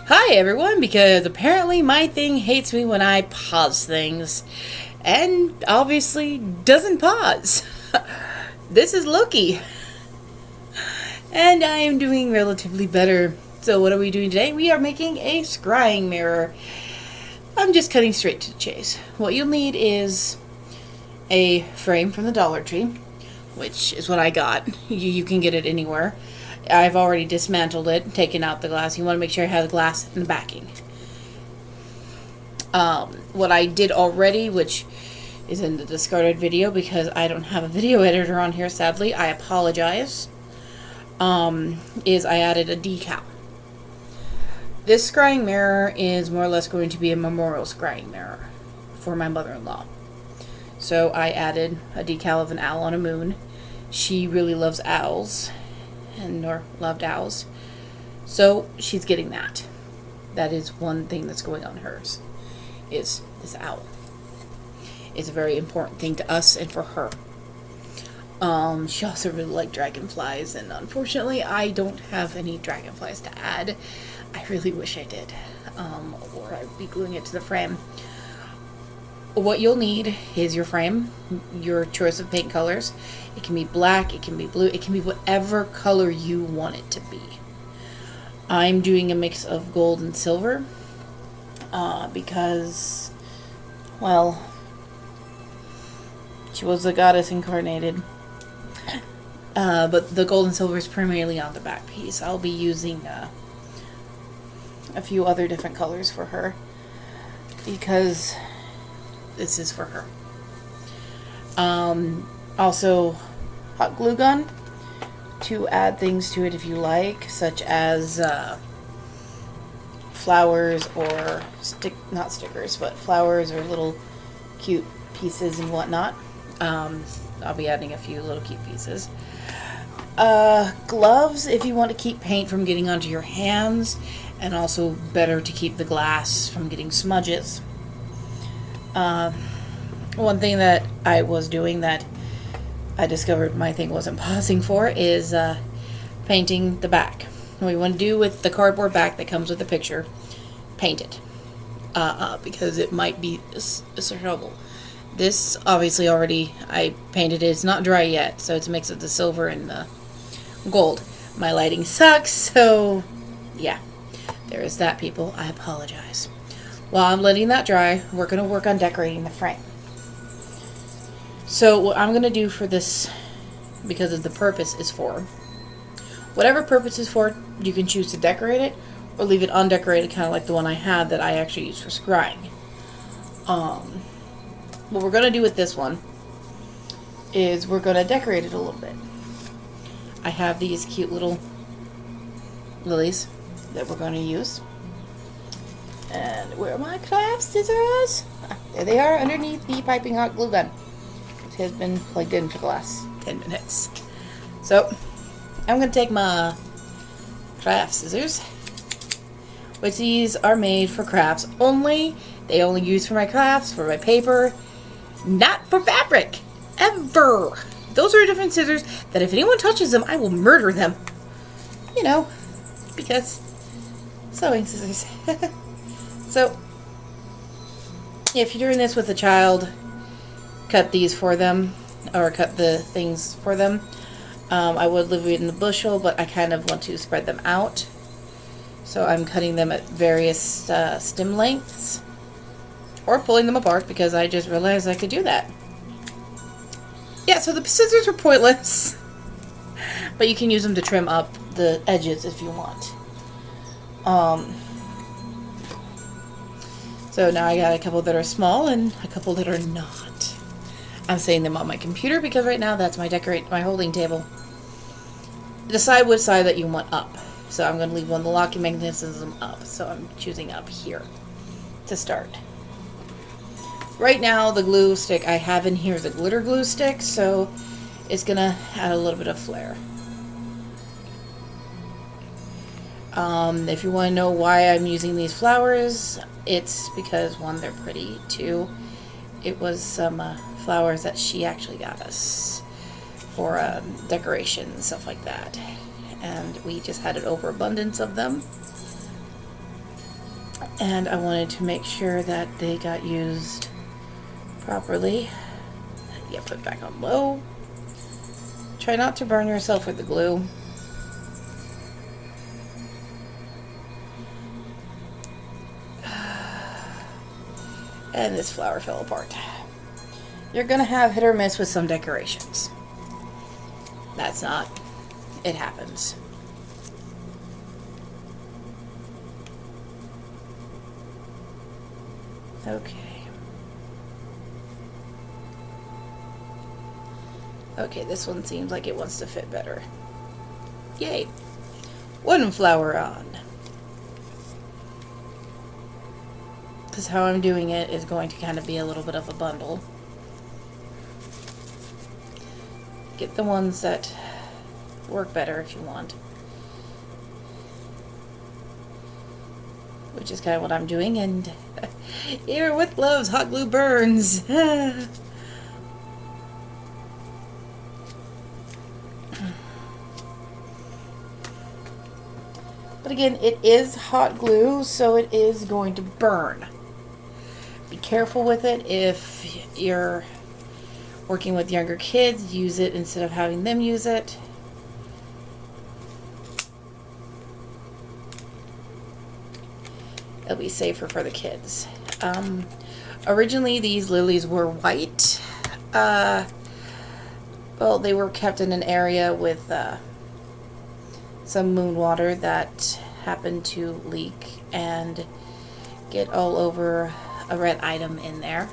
Hi everyone, because apparently my thing hates me when I pause things. And obviously doesn't pause. This is Loki. And I am doing relatively better. So what are we doing today? We are making a scrying mirror. I'm just cutting straight to the chase. What you'll need is a frame from the Dollar Tree, which is what I got. You can get it anywhere. I've already dismantled it, taken out the glass. You want to make sure it has the glass in the backing. What I did already, which is in the discarded video because I don't have a video editor on here, sadly, I apologize, is I added a decal. This scrying mirror is more or less going to be a memorial scrying mirror for my mother-in-law. So I added a decal of an owl on a moon. She really loves owls, or loved owls. So she's getting that. That is one thing that's going on hers, is this owl. It's a very important thing to us and for her. She also really liked dragonflies, and unfortunately I don't have any dragonflies to add. I really wish I did, or I'd be gluing it to the frame. What you'll need is your frame, your choice of paint colors. It can be black, it can be blue, it can be whatever color you want it to be. I'm doing a mix of gold and silver because, well, she was a goddess incarnated. But the gold and silver is primarily on the back piece. I'll be using a few other different colors for her because this is for her. Also, hot glue gun to add things to it if you like, such as flowers or not stickers, but flowers or little cute pieces and whatnot. I'll be adding a few little cute pieces. Gloves if you want to keep paint from getting onto your hands, and also better to keep the glass from getting smudges. One thing that I was doing that I discovered my thing wasn't pausing for is painting the back. What you want to do with the cardboard back that comes with the picture, paint it. Because it might be a trouble. This obviously already I painted it. It's not dry yet, so it's a mix of the silver and the gold. My lighting sucks, so yeah. There is that, people. I apologize. While I'm letting that dry, we're going to work on decorating the frame. So what I'm going to do for this, because of the purpose is for, whatever purpose is for, you can choose to decorate it or leave it undecorated, kind of like the one I had that I actually used for scrying. What we're going to do with this one is we're going to decorate it a little bit. I have these cute little lilies that we're going to use. And where are my craft scissors? There they are underneath the piping hot glue gun. It has been plugged in for the last 10 minutes. So, I'm going to take my craft scissors, which these are made for crafts only. They only use for my crafts, for my paper, not for fabric. Ever. Those are different scissors that if anyone touches them, I will murder them. You know, because sewing scissors. So, if you're doing this with a child, cut these for them, or cut the things for them. I would leave it in the bushel, but I kind of want to spread them out. So I'm cutting them at various stem lengths, or pulling them apart because I just realized I could do that. Yeah, so the scissors are pointless, but you can use them to trim up the edges if you want. So now I got a couple that are small and a couple that are not. I'm setting them on my computer because right now that's my holding table. Decide which side that you want up. So I'm going to leave one of the locking mechanism up. So I'm choosing up here to start. Right now the glue stick I have in here is a glitter glue stick, so it's going to add a little bit of flair. If you want to know why I'm using these flowers, it's because, one, they're pretty. Two, it was some flowers that she actually got us for decoration and stuff like that. And we just had an overabundance of them. and I wanted to make sure that they got used properly. Yeah, put it back on low. Try not to burn yourself with the glue. And this flower fell apart. You're gonna have hit or miss with some decorations. That's not, it happens. Okay. Okay, this one seems like it wants to fit better. Yay. One flower on. Because how I'm doing it is going to kind of be a little bit of a bundle. Get the ones that work better if you want. Which is kind of what I'm doing, and here with gloves, hot glue burns. But again, it is hot glue, so it is going to burn. Be careful with it. If you're working with younger kids, use it instead of having them use it. It'll be safer for the kids. Originally, these lilies were white. Well, they were kept in an area with some moon water that happened to leak and get all over a red item in there.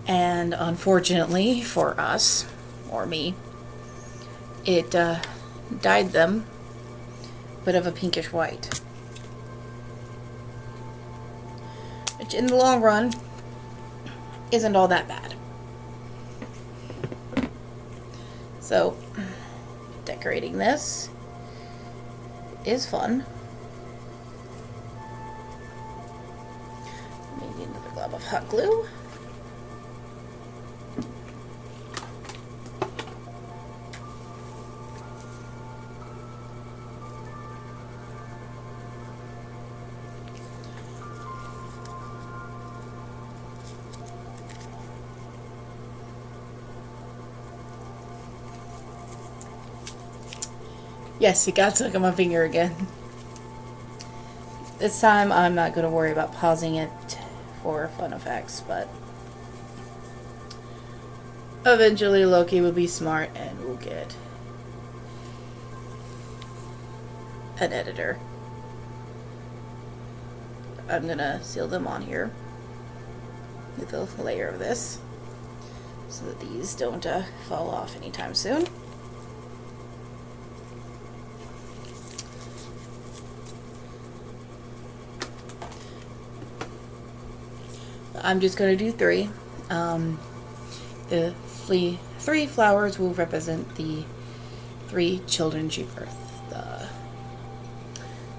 And unfortunately for us, or me, it dyed them a bit of a pinkish white. Which in the long run isn't all that bad. So, decorating this is fun. Maybe another glob of hot glue. Yes, it got stuck on my finger again. This time I'm not going to worry about pausing it for fun effects, but eventually Loki will be smart and will get an editor. I'm going to seal them on here with a layer of this so that these don't fall off anytime soon. I'm just going to do 3. The three flowers will represent the 3 children she birthed.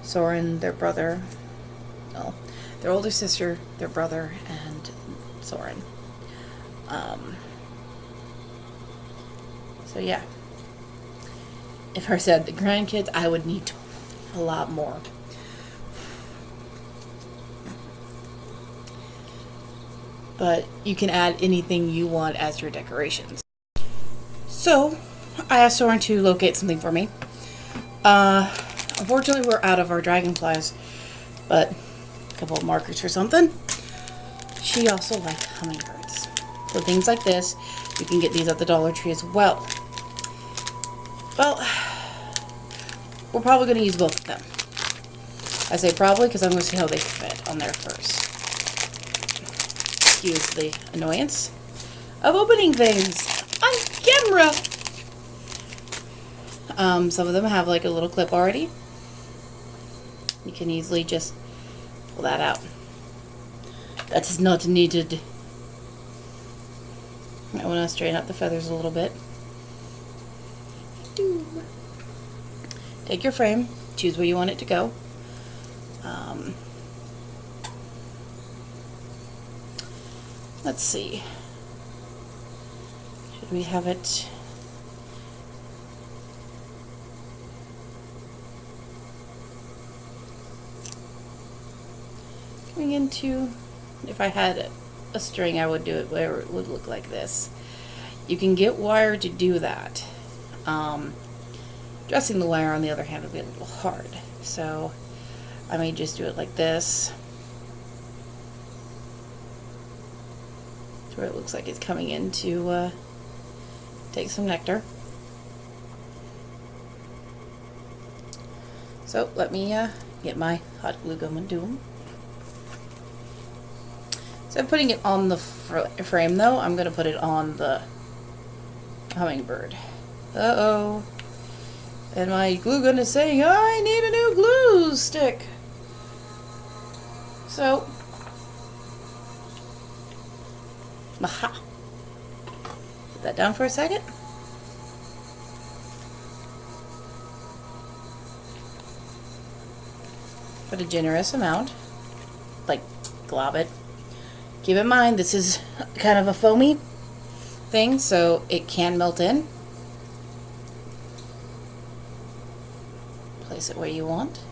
Soren, their brother, well, their older sister, their brother, and Soren. So yeah. If I said the grandkids, I would need a lot more. But you can add anything you want as your decorations. So, I asked Soren to locate something for me. Unfortunately, we're out of our dragonflies, but a couple of markers for something. She also liked hummingbirds. So things like this, you can get these at the Dollar Tree as well. Well, we're probably going to use both of them. I say probably because I'm going to see how they fit on there first. Excuse the annoyance of opening things on camera. Some of them have like a little clip already. You can easily just pull that out. That is not needed. I want to straighten up the feathers a little bit. Take your frame, choose where you want it to go. Let's see. Should we have it? coming into, if I had a string, I would do it where it would look like this. You can get wire to do that. Dressing the wire, on the other hand, would be a little hard. So I may just do it like this, to where it looks like it's coming in to take some nectar. So let me get my hot glue gun and do them. So I'm putting it on the frame though. I'm going to put it on the hummingbird. Uh-oh. And my glue gun is saying, I need a new glue stick. So, aha. Put that down for a second. Put a generous amount, like glob it. Keep in mind this is kind of a foamy thing, so it can melt in. Place it where you want.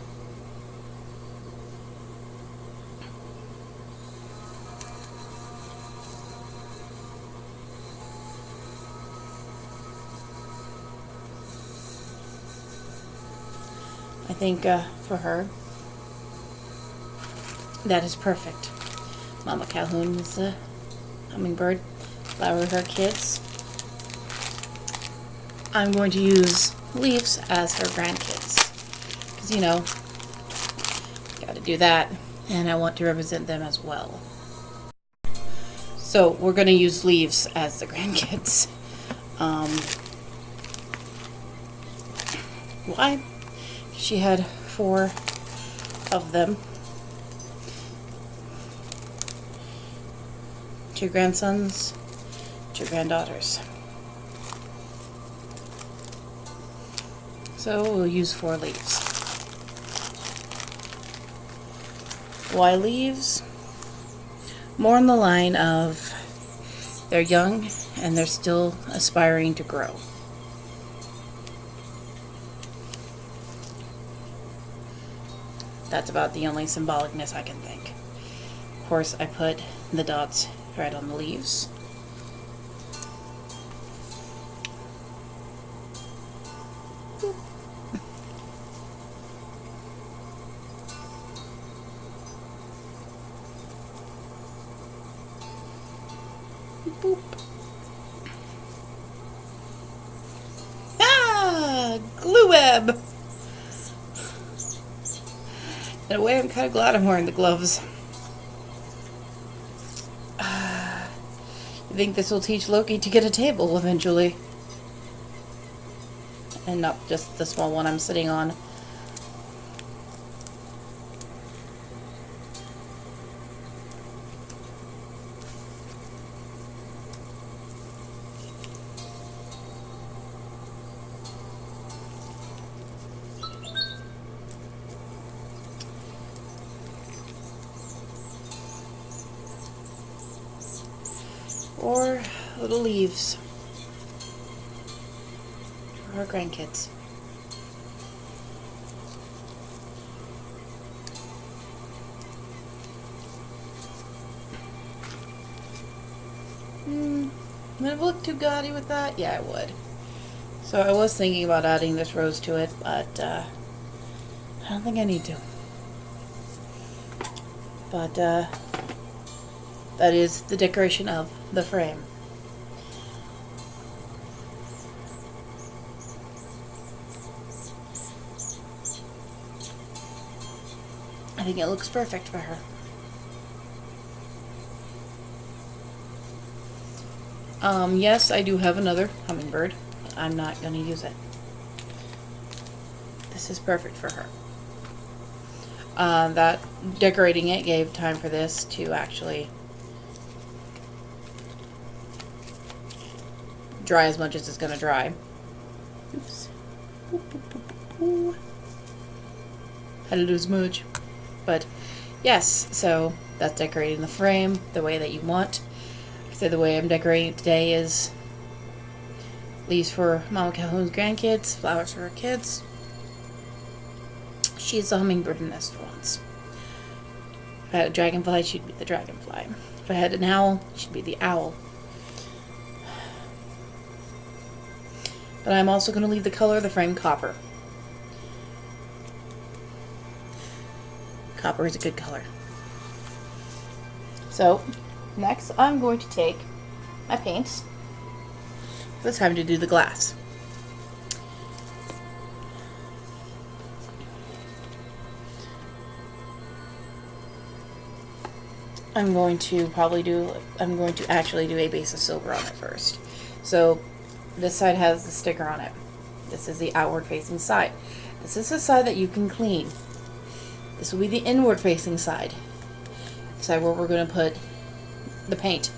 I think for her, that is perfect. Mama Calhoun is a hummingbird. Flower her kids. I'm going to use Leaves as her grandkids. Because, you know, gotta do that. And I want to represent them as well. So, we're going to use Leaves as the grandkids. Why? She had 4 of them. 2 grandsons, 2 granddaughters. So we'll use 4 leaves. Why leaves? More on the line of they're young and they're still aspiring to grow. That's about the only symbolicness I can think. Of course, I put the dots right on the leaves. Boop. Boop. Ah! Glue web! In a way, I'm kind of glad I'm wearing the gloves. I think this will teach Loki to get a table eventually. And not just the small one I'm sitting on. Or little leaves for our grandkids. Would it look too gaudy with that? Yeah, it would. So I was thinking about adding this rose to it, but I don't think I need to. But that is the decoration of the frame. I think it looks perfect for her. Yes, I do have another hummingbird. I'm not going to use it. This is perfect for her. That decorating it gave time for this to actually dry as much as it's going to dry. Oops. Had to do as much. But yes, so that's decorating the frame the way that you want. So the way I'm decorating it today is leaves for Mama Calhoun's grandkids, flowers for her kids. She's a hummingbird nest for once. If I had a dragonfly, she'd be the dragonfly. If I had an owl, she'd be the owl. But I'm also going to leave the color of the frame copper. Copper is a good color. So, next I'm going to take my paints. It's time to do the glass. I'm going to actually do a base of silver on it first. So this side has the sticker on it. This is the outward facing side. This is the side that you can clean. This will be the inward facing side. The side where we're going to put the paint.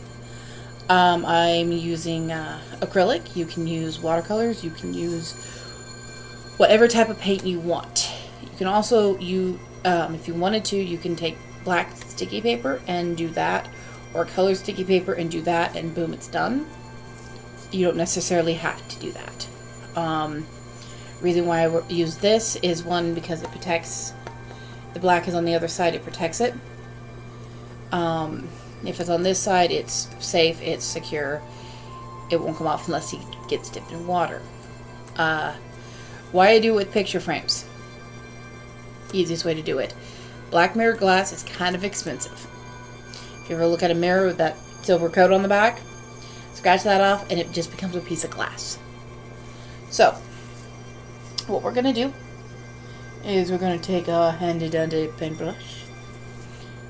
I'm using acrylic. You can use watercolors. You can use whatever type of paint you want. You can also, if you wanted to, you can take black sticky paper and do that, or color sticky paper and do that, and boom, it's done. You don't necessarily have to do that. Reason why I use this is, one, because it protects, the black is on the other side, it protects it. If it's on this side, it's safe, it's secure, it won't come off unless it gets dipped in water. Why I do it with picture frames. Easiest way to do it. Black mirror glass is kind of expensive. If you ever look at a mirror with that silver coat on the back, scratch that off and it just becomes a piece of glass. So, what we're going to do is we're going to take a handy dandy paintbrush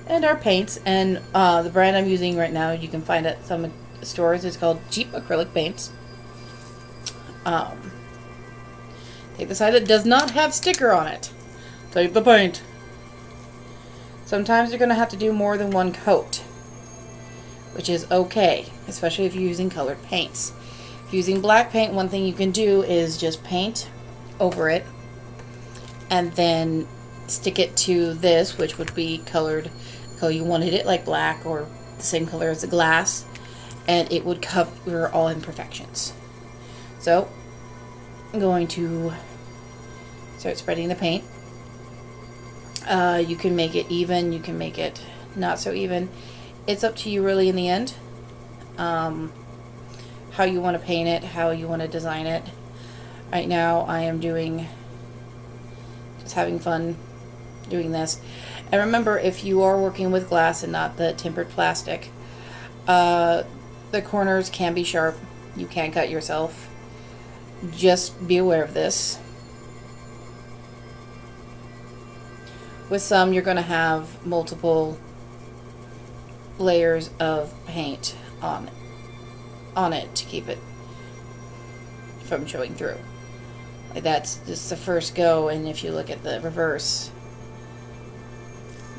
and our paints, and the brand I'm using right now, you can find at some stores, it's called Cheap Acrylic Paints. Take the side that does not have sticker on it. Take the paint. Sometimes you're going to have to do more than one coat, which is okay, especially if you're using colored paints. If you're using black paint, one thing you can do is just paint over it and then stick it to this, which would be colored color you wanted it, like black or the same color as the glass, and it would cover all imperfections. So I'm going to start spreading the paint. You can make it even, you can make it not so even. It's up to you really in the end. How you want to paint it, how you want to design it. Right now I am just having fun doing this. And remember, if you are working with glass and not the tempered plastic, the corners can be sharp. You can cut yourself. Just be aware of this. With some, you're going to have multiple layers of paint on it to keep it from showing through. Like that's just the first go, and if you look at the reverse,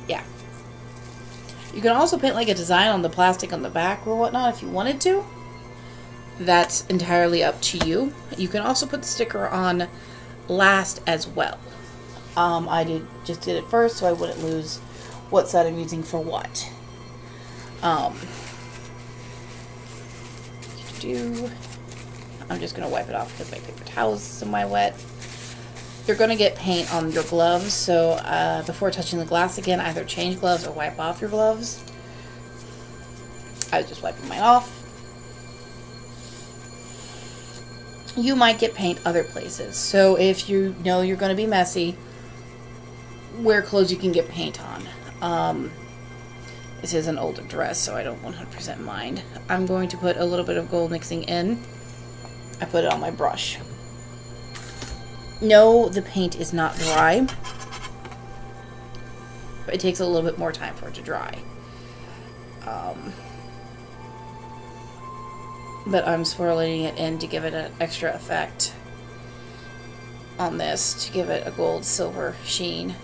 yeah. You can also paint like a design on the plastic on the back or whatnot if you wanted to. That's entirely up to you. You can also put the sticker on last as well. I just did it first so I wouldn't lose what side I'm using for what. I'm just going to wipe it off because my paper towel is semi-wet. You're going to get paint on your gloves, so before touching the glass again, either change gloves or wipe off your gloves. I was just wiping mine off. You might get paint other places, so if you know you're going to be messy, wear clothes you can get paint on. This is an older dress, so I don't 100% mind. I'm going to put a little bit of gold mixing in. I put it on my brush. No, the paint is not dry. But it takes a little bit more time for it to dry. But I'm swirling it in to give it an extra effect on this, to give it a gold silver sheen.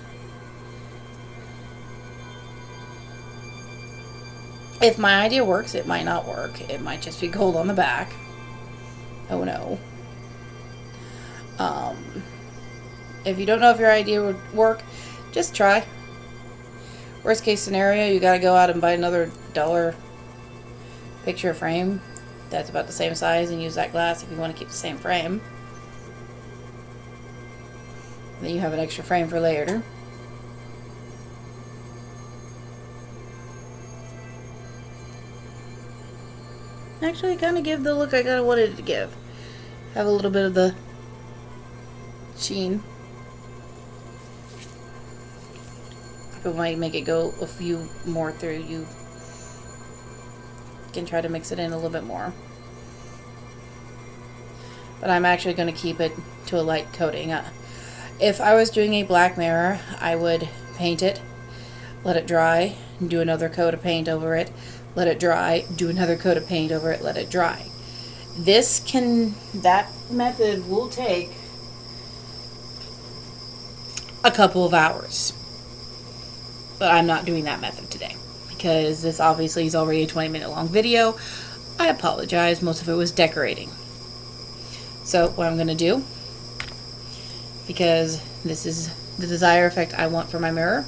If my idea works, it might not work. It might just be gold on the back. Oh no. If you don't know if your idea would work, just try. Worst case scenario, you gotta go out and buy another $1 picture frame that's about the same size and use that glass if you want to keep the same frame. Then you have an extra frame for later. actually kind of give the look I kind of wanted it to give. Have a little bit of the sheen. If I might make it go a few more through, you can try to mix it in a little bit more. But I'm actually going to keep it to a light coating. If I was doing a black mirror, I would paint it, let it dry, do another coat of paint over it, let it dry, do another coat of paint over it, let it dry. That method will take a couple of hours. But I'm not doing that method today because this obviously is already a 20-minute long video. I apologize, most of it was decorating. So what I'm going to do, because this is the desired effect I want for my mirror,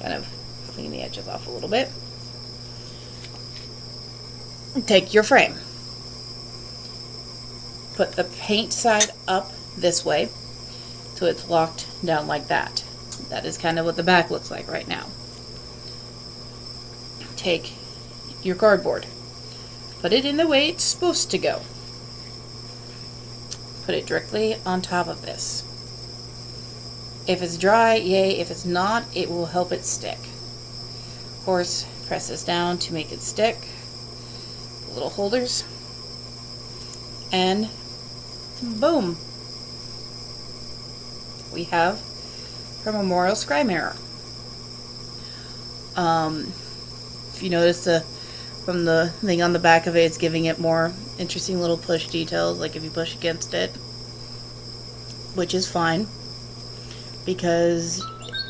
kind of clean the edges off a little bit. Take your frame. Put the paint side up this way so it's locked down like that. That is kind of what the back looks like right now. Take your cardboard. Put it in the way it's supposed to go. Put it directly on top of this. If it's dry, yay. If it's not, it will help it stick. Of course, press this down to make it stick. The little holders. And boom. We have our memorial scry mirror. If you notice from the thing on the back of it, it's giving it more interesting little push details, like if you push against it, which is fine, because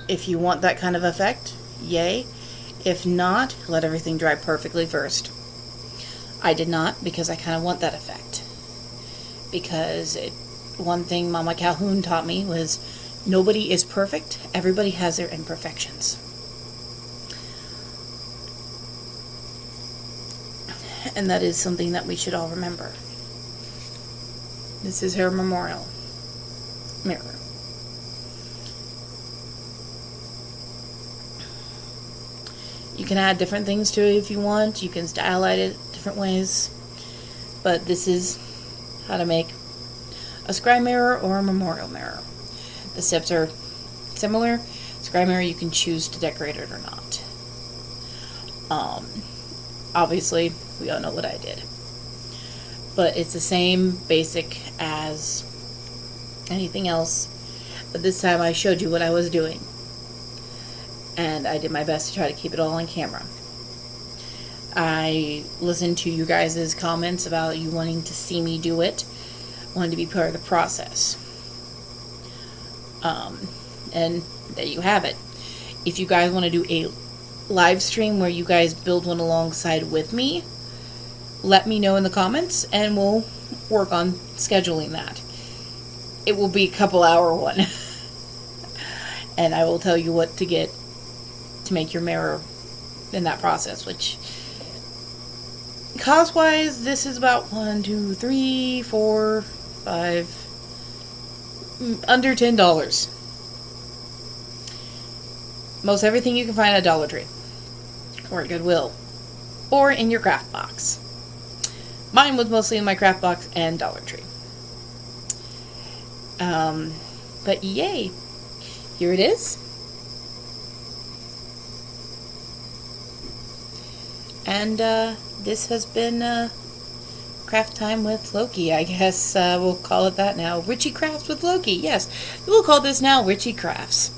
if you want that kind of effect, yay. If not, let everything dry perfectly first. I did not, because I kind of want that effect. Because one thing Mama Calhoun taught me was nobody is perfect, everybody has their imperfections. And that is something that we should all remember. This is her memorial mirror. You can add different things to it if you want. You can stylize it different ways. But this is how to make a scry mirror or a memorial mirror. The steps are similar. Scry mirror, you can choose to decorate it or not. Obviously, we all know what I did. But it's the same basic as anything else. But this time I showed you what I was doing. And I did my best to try to keep it all on camera. I listened to you guys' comments about you wanting to see me do it. Wanted to be part of the process. And there you have it. If you guys want to do a live stream where you guys build one alongside with me, let me know in the comments and we'll work on scheduling that. It will be a couple hour one. And I will tell you what to get to make your mirror in that process, which cost wise, this is about 1, 2, 3, 4, 5, under $10. Most everything you can find at Dollar Tree or at Goodwill or in your craft box. Mine was mostly in my craft box and Dollar Tree. But yay, here it is. And this has been Craft Time with Loki. I guess we'll call it that now. Richie Crafts with Loki. Yes, we'll call this now Richie Crafts.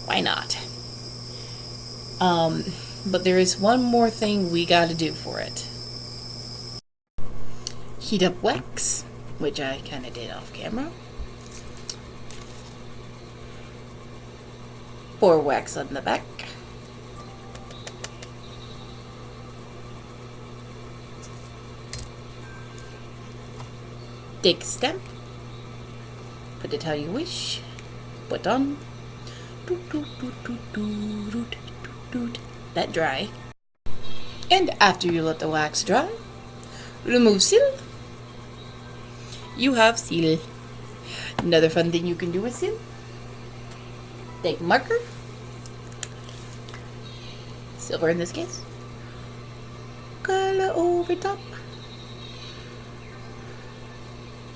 Why not? But there is one more thing we got to do for it. Heat up wax, which I kind of did off camera. Pour wax on the back. Take a stamp. Put it how you wish. Put on. Let dry. And after you let the wax dry, remove seal. You have seal. Another fun thing you can do with seal. Take marker. Silver in this case. Color over top.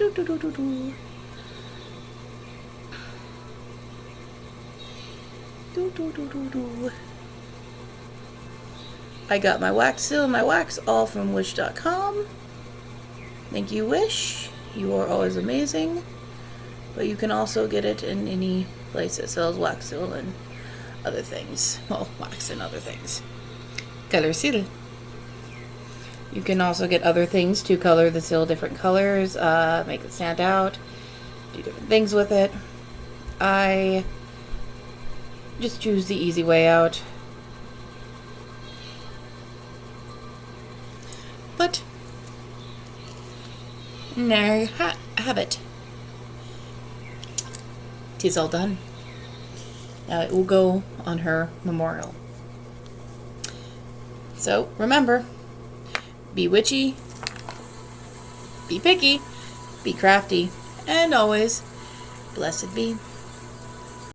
Do, do, do, do, do. Do, do, do, do, do. I got my wax seal and my wax all from wish.com. Thank you, Wish. You are always amazing. But you can also get it in any place that sells wax seal and other things. Well, wax and other things. Color seal. You can also get other things to color the seal different colors, make it stand out, do different things with it. I just choose the easy way out. But there you have it. Tis all done. Now it will go on her memorial. So remember, be witchy, be picky, be crafty, and always blessed be.